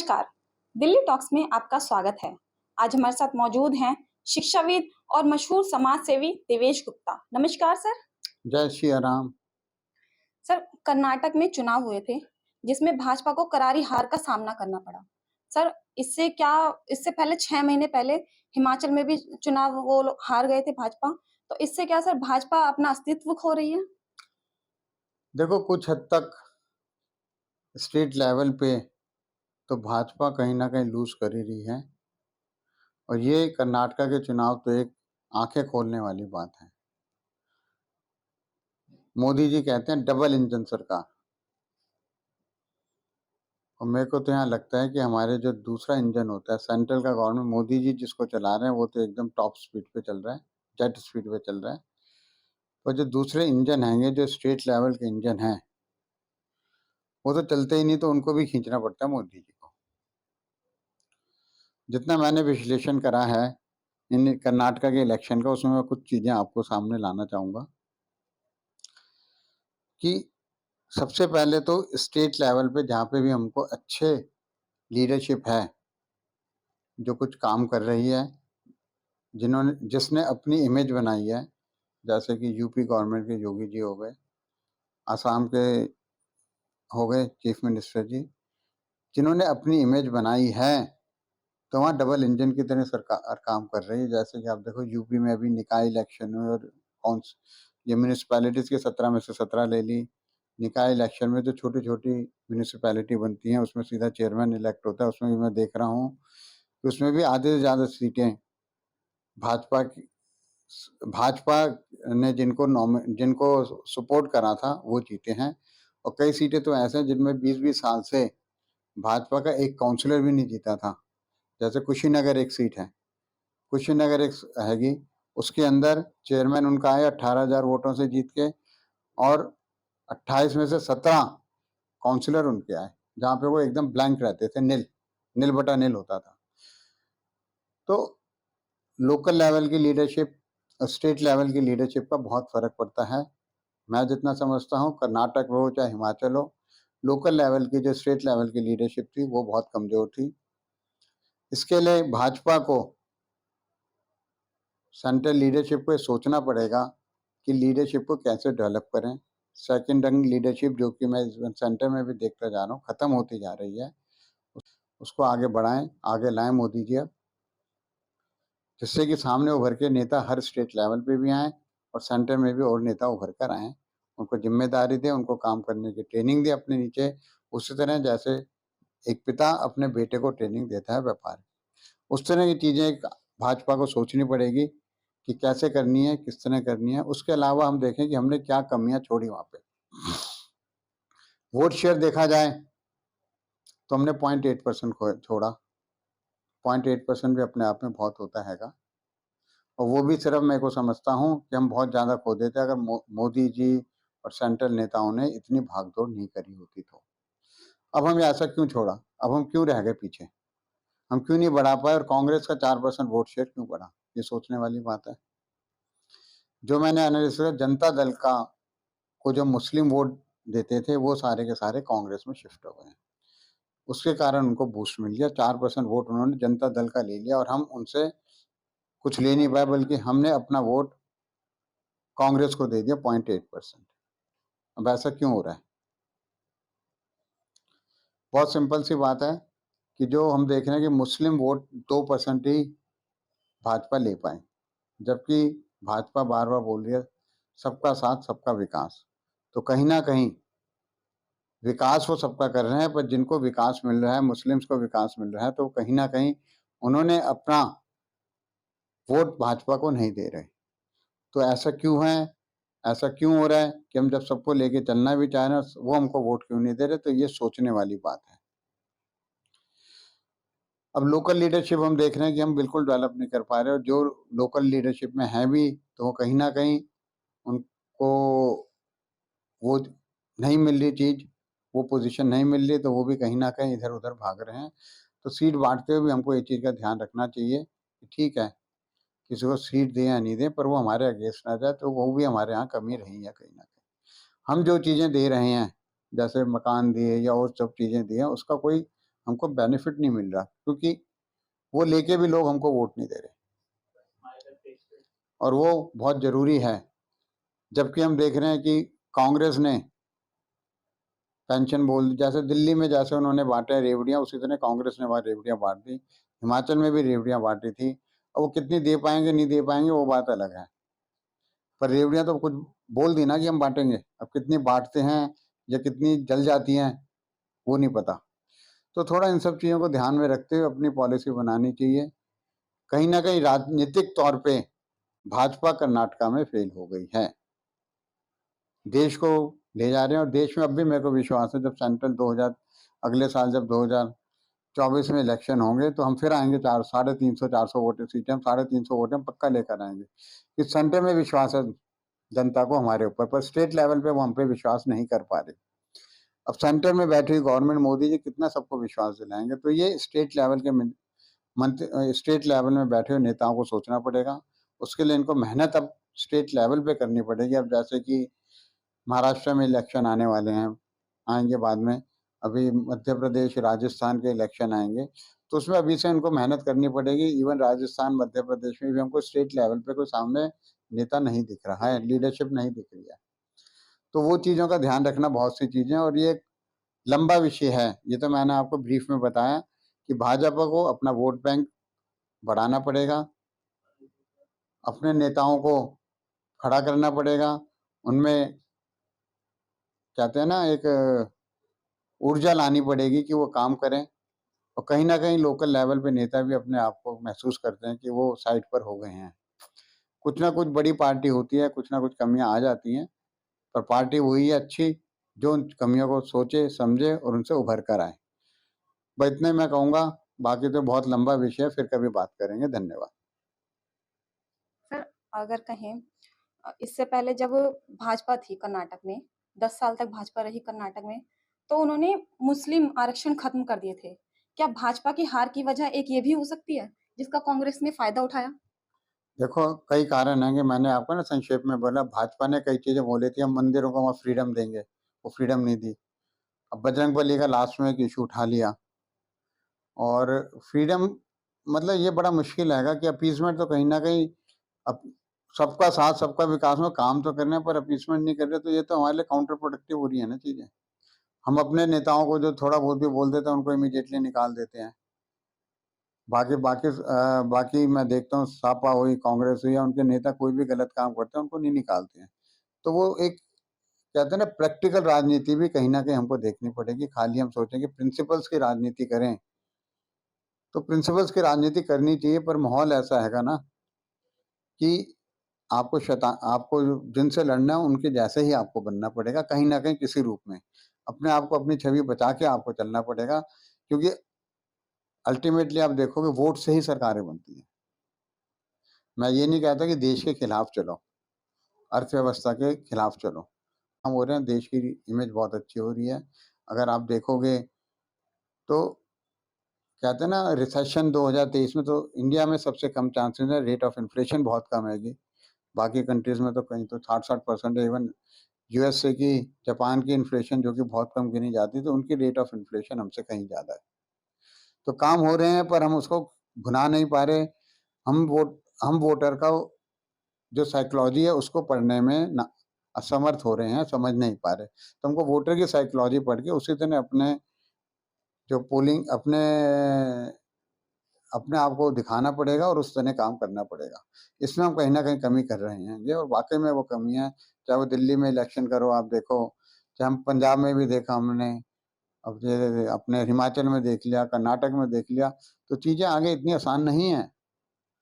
नमस्कार, दिल्ली टॉक्स में आपका स्वागत है। आज हमारे साथ मौजूद हैं शिक्षाविद और मशहूर समाज सेवी देवेश गुप्ता। नमस्कार सर। जय श्री राम। सर, कर्नाटक में चुनाव हुए थे जिसमें भाजपा को करारी हार का सामना करना पड़ा। सर, इससे पहले 6 महीने पहले हिमाचल में भी चुनाव वो लोग हार गए थे भाजपा। तो इससे क्या सर भाजपा अपना अस्तित्व खो रही है? देखो, कुछ हद तक स्टेट लेवल पे तो भाजपा कहीं ना कहीं लूज कर ही रही है, और ये कर्नाटका के चुनाव तो एक आंखें खोलने वाली बात है। मोदी जी कहते हैं डबल इंजन सरकार, और मेरे को तो यहाँ लगता है कि हमारे जो दूसरा इंजन होता है सेंट्रल का गवर्नमेंट, मोदी जी जिसको चला रहे हैं वो तो एकदम टॉप स्पीड पे चल रहा है, जेट स्पीड पे चल रहा है। और जो दूसरे इंजन हैं, जो स्टेट लेवल के इंजन हैं, वो तो चलते ही नहीं, तो उनको भी खींचना पड़ता है मोदी जी को। जितना मैंने विश्लेषण करा है इन कर्नाटका के इलेक्शन का, उसमें मैं कुछ चीजें आपको सामने लाना चाहूंगा कि सबसे पहले तो स्टेट लेवल पे जहाँ पे भी हमको अच्छे लीडरशिप है, जो कुछ काम कर रही है, जिसने अपनी इमेज बनाई है, जैसे कि यूपी गवर्नमेंट के योगी जी हो गए, आसाम के हो गए चीफ मिनिस्टर जी, जिन्होंने अपनी इमेज बनाई है, तो वहाँ डबल इंजन की तरह सरकार काम कर रही है। जैसे कि आप देखो, यूपी में अभी निकाय इलेक्शन हुए, और कौन ये म्यूनिसपैलिटीज के 17 में से 17 ले ली। निकाय इलेक्शन में जो छोटी छोटी म्यूनिसपैलिटी बनती हैं, उसमें सीधा चेयरमैन इलेक्ट होता है। उसमें भी मैं देख रहा हूँ कि उसमें भी आधे से ज़्यादा सीटें भाजपा की, भाजपा ने जिनको सपोर्ट करा था वो जीते हैं। और कई सीटें तो ऐसे हैं जिनमें 20-20 साल से भाजपा का एक काउंसलर भी नहीं जीता था। जैसे कुशीनगर एक सीट है, कुशीनगर एक हैगी, उसके अंदर चेयरमैन उनका आया 18,000 वोटों से जीत के, और 28 में से 17 काउंसलर उनके आए, जहाँ पे वो एकदम ब्लैंक रहते थे, नील नील बटा नील होता था। तो लोकल लेवल की लीडरशिप और स्टेट लेवल की लीडरशिप का बहुत फर्क पड़ता है। मैं जितना समझता हूँ, कर्नाटक में हो चाहे हिमाचल हो, लोकल लेवल की जो स्टेट लेवल की लीडरशिप थी वो बहुत कमजोर थी। इसके लिए भाजपा को, सेंट्रल लीडरशिप को सोचना पड़ेगा कि लीडरशिप को कैसे डेवलप करें। सेकंड रंग लीडरशिप, जो कि मैं सेंटर में भी देखता जा रहा हूँ, खत्म होती जा रही है, उसको आगे बढ़ाएं, आगे लाएं मोदी जी अब, जिससे कि सामने उभर के नेता हर स्टेट लेवल पे भी आए, और सेंटर में भी और नेता उभर कर आए। उनको जिम्मेदारी दें, उनको काम करने की ट्रेनिंग दें अपने नीचे, उसी तरह जैसे एक पिता अपने बेटे को ट्रेनिंग देता है व्यापार, उस तरह की चीजें भाजपा को सोचनी पड़ेगी कि कैसे करनी है, किस तरह करनी है। उसके अलावा हम देखें कि हमने क्या कमियां छोड़ी वहां पे। वोट शेयर देखा जाए तो हमने 0.8% छोड़ा। 0.8% भी अपने आप में बहुत होता हैगा, और वो भी सिर्फ मैं को समझता हूँ कि हम बहुत ज्यादा खो देते अगर मोदी जी और सेंट्रल नेताओं ने इतनी भागदौड़ नहीं करी होती तो। अब हम ऐसा क्यों छोड़ा, अब हम क्यों रह गए पीछे, हम क्यों नहीं बढ़ा पाए, और कांग्रेस का 4% वोट शेयर क्यों बढ़ा, ये सोचने वाली बात है। जो मैंने एनालिसिस किया, जनता दल का को जो मुस्लिम वोट देते थे वो सारे के सारे कांग्रेस में शिफ्ट हो गए हैं। उसके कारण उनको बूस्ट मिल गया, 4% वोट उन्होंने जनता दल का ले लिया, और हम उनसे कुछ ले नहीं पाए, बल्कि हमने अपना वोट कांग्रेस को दे दिया 0.8%। अब ऐसा क्यों हो रहा है? बहुत सिंपल सी बात है कि जो हम देख रहे हैं कि मुस्लिम वोट 2% ही भाजपा ले पाए, जबकि भाजपा बार बार बोल रही है सबका साथ सबका विकास। तो कहीं ना कहीं विकास वो सबका कर रहे हैं, पर जिनको विकास मिल रहा है, मुस्लिम्स को विकास मिल रहा है, तो कहीं ना कहीं उन्होंने अपना वोट भाजपा को नहीं दे रहे। तो ऐसा क्यों है, ऐसा क्यों हो रहा है कि हम जब सबको लेके चलना भी चाह रहे हैं, वो हमको वोट क्यों नहीं दे रहे? तो ये सोचने वाली बात है। अब लोकल लीडरशिप हम देख रहे हैं कि हम बिल्कुल डेवलप नहीं कर पा रहे, और जो लोकल लीडरशिप में है भी, तो वो कहीं ना कहीं उनको वो नहीं मिल रही चीज, वो पोजीशन नहीं मिल रही, तो वो भी कहीं ना कहीं इधर उधर भाग रहे हैं। तो सीट बांटते हुए भी हमको ये चीज का ध्यान रखना चाहिए कि ठीक है, किसी को सीट दें या नहीं दें, पर वो हमारे अगेंस्ट ना जाए। तो वो भी हमारे यहाँ कमी रही है कहीं ना कहीं। हम जो चीजें दे रहे हैं, जैसे मकान दिए या और सब चीजें दी हैं, उसका कोई हमको बेनिफिट नहीं मिल रहा, क्योंकि वो लेके भी लोग हमको वोट नहीं दे रहे, और वो बहुत ज़रूरी है। जबकि हम देख रहे हैं कि कांग्रेस ने पेंशन बोल दी, जैसे दिल्ली में जैसे उन्होंने बांटे रेवड़ियाँ, उसी तरह कांग्रेस ने वहाँ रेवड़ियाँ बांट दी। हिमाचल में भी रेवड़ियाँ बांटी थी। अब वो कितनी दे पाएंगे नहीं दे पाएंगे वो बात अलग है, पर रेवड़ियाँ तो कुछ बोल दी ना कि हम बांटेंगे। अब कितनी बांटते हैं या कितनी जल जाती हैं वो नहीं पता। तो थोड़ा इन सब चीज़ों को ध्यान में रखते हुए अपनी पॉलिसी बनानी चाहिए। कहीं ना कहीं राजनीतिक तौर पे भाजपा कर्नाटका में फेल हो गई है। देश को ले जा रहे हैं, और देश में अब भी मेरे को विश्वास है जब सेंट्रल 2000 अगले साल जब 2024 में इलेक्शन होंगे तो हम फिर आएंगे 350-400 वोटें सीटें, हम 350 वोटें हम पक्का लेकर आएंगे। इस सेंटर में विश्वास है जनता को हमारे ऊपर, पर स्टेट लेवल पे वो हम पे विश्वास नहीं कर पा रहे। अब सेंटर में बैठी हुई गवर्नमेंट मोदी जी कितना सबको विश्वास दिलाएंगे, तो ये स्टेट लेवल के मंत्री, स्टेट लेवल में बैठे हुए नेताओं को सोचना पड़ेगा। उसके लिए इनको मेहनत अब स्टेट लेवल पे करनी पड़ेगी। अब जैसे कि महाराष्ट्र में इलेक्शन आने वाले हैं, आएंगे बाद में, अभी मध्य प्रदेश राजस्थान के इलेक्शन आएंगे, तो उसमें अभी से उनको मेहनत करनी पड़ेगी। इवन राजस्थान मध्य प्रदेश में भी हमको स्टेट लेवल पे कोई सामने नेता नहीं दिख रहा है, लीडरशिप नहीं दिख रही है। तो वो चीज़ों का ध्यान रखना, बहुत सी चीज़ें, और ये एक लंबा विषय है। ये तो मैंने आपको ब्रीफ में बताया कि भाजपा को अपना वोट बैंक बढ़ाना पड़ेगा, अपने नेताओं को खड़ा करना पड़ेगा, उनमें कहते हैं ना एक ऊर्जा लानी पड़ेगी कि वो काम करें। और कहीं न कहीं लोकल लेवल पे नेता भी अपने आप को महसूस करते हैं कि वो साइड पर हो गए हैं। कुछ ना कुछ बड़ी पार्टी होती है, कुछ ना कुछ कमियाँ आ जाती हैं, पर पार्टी वही है अच्छी जो उन कमियों को सोचे, समझे और उनसे उभर कर आए। बस इतना ही मैं कहूँगा, बाकी तो बहुत लंबा विषय है, फिर कभी बात करेंगे। धन्यवाद। सर, अगर कहें इससे पहले जब भाजपा थी कर्नाटक में, 10 साल तक भाजपा रही कर्नाटक में, तो उन्होंने मुस्लिम आरक्षण खत्म कर दिए थे। क्या भाजपा की हार की वजह एक ये भी हो सकती है, जिसका कांग्रेस ने फायदा उठाया? देखो, कई कारण हैं कि मैंने आपको ना संक्षेप में बोला, भाजपा ने कई चीज़ें बोली थी, हम मंदिरों को वहाँ फ्रीडम देंगे, वो फ्रीडम नहीं दी। अब बजरंगबली का लास्ट में एक इश्यू उठा लिया, और फ्रीडम मतलब ये बड़ा मुश्किल हैगा कि अपीसमेंट तो कहीं न कहीं, अब सबका साथ सबका विकास में काम तो कर रहे हैं, पर अपीसमेंट नहीं कर रहे, तो ये तो हमारे लिए काउंटर प्रोडक्टिव हो रही है ना चीज़ें। हम अपने नेताओं को जो थोड़ा बहुत भी बोल देते हैं उनको इमीडिएटली निकाल देते हैं। बाकी मैं देखता हूँ सपा हुई, कांग्रेस हुई या उनके नेता कोई भी गलत काम करते हैं उनको नहीं निकालते हैं। तो वो एक कहते हैं ना प्रैक्टिकल राजनीति भी कहीं न कहीं हमको देखनी पड़ेगी। खाली हम सोचें कि प्रिंसिपल्स की राजनीति करें, तो प्रिंसिपल्स की राजनीति करनी चाहिए, पर माहौल ऐसा हैगा ना कि आपको जिनसे लड़ना है उनके जैसे ही आपको बनना पड़ेगा कहीं न कहीं किसी रूप में। अपने आप को, अपनी छवि बचा के आपको चलना पड़ेगा, क्योंकि अल्टीमेटली आप देखोगे वोट से ही सरकारें बनती हैं। मैं ये नहीं कहता कि देश के खिलाफ चलो, अर्थव्यवस्था के खिलाफ चलो। हम हो रहे हैं, देश की इमेज बहुत अच्छी हो रही है। अगर आप देखोगे तो कहते हैं ना रिसेशन 2023 में तो इंडिया में सबसे कम चांसेस है, रेट ऑफ इन्फ्लेशन बहुत कम हैगी। बाकी कंट्रीज़ में तो कहीं तो 60-60% है। इवन यूएसए की, जापान की इन्फ्लेशन जो कि बहुत कम गिनी जाती है, तो उनकी रेट ऑफ इन्फ्लेशन हमसे कहीं ज़्यादा है। तो काम हो रहे हैं, पर हम उसको भुना नहीं पा रहे। हम वोटर का जो साइकोलॉजी है उसको पढ़ने में ना असमर्थ हो रहे हैं, समझ नहीं पा रहे। तो हमको वोटर की साइकोलॉजी पढ़ के उसी तरह अपने जो पोलिंग अपने आप को दिखाना पड़ेगा और उस तरह काम करना पड़ेगा। इसमें हम कहीं न कहीं कमी कर रहे हैं ये, और वाक़ई में वो कमी है। चाहे वो दिल्ली में इलेक्शन करो आप देखो, चाहे हम पंजाब में भी देखा हमने, अब ये अपने हिमाचल में देख लिया, कर्नाटक में देख लिया, तो चीज़ें आगे इतनी आसान नहीं हैं।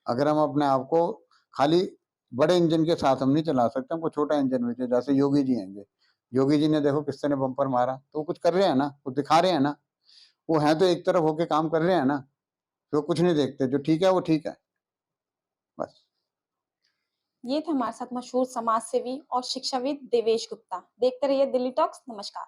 अगर हम अपने आप को खाली बड़े इंजन के साथ हम नहीं चला सकते, हमको छोटा इंजन भी चाहिए। जैसे योगी जी हैंगे, योगी जी ने देखो किस तरह बम्पर मारा, तो वो कुछ कर रहे हैं ना, कुछ दिखा रहे हैं ना। वो हैं तो एक तरफ होके काम कर रहे हैं ना, वो कुछ नहीं देखते, जो ठीक है वो ठीक है, बस। ये थे हमारे साथ मशहूर समाज सेवी और शिक्षाविद देवेश गुप्ता। देखते रहिए दिल्ली टॉक्स। नमस्कार।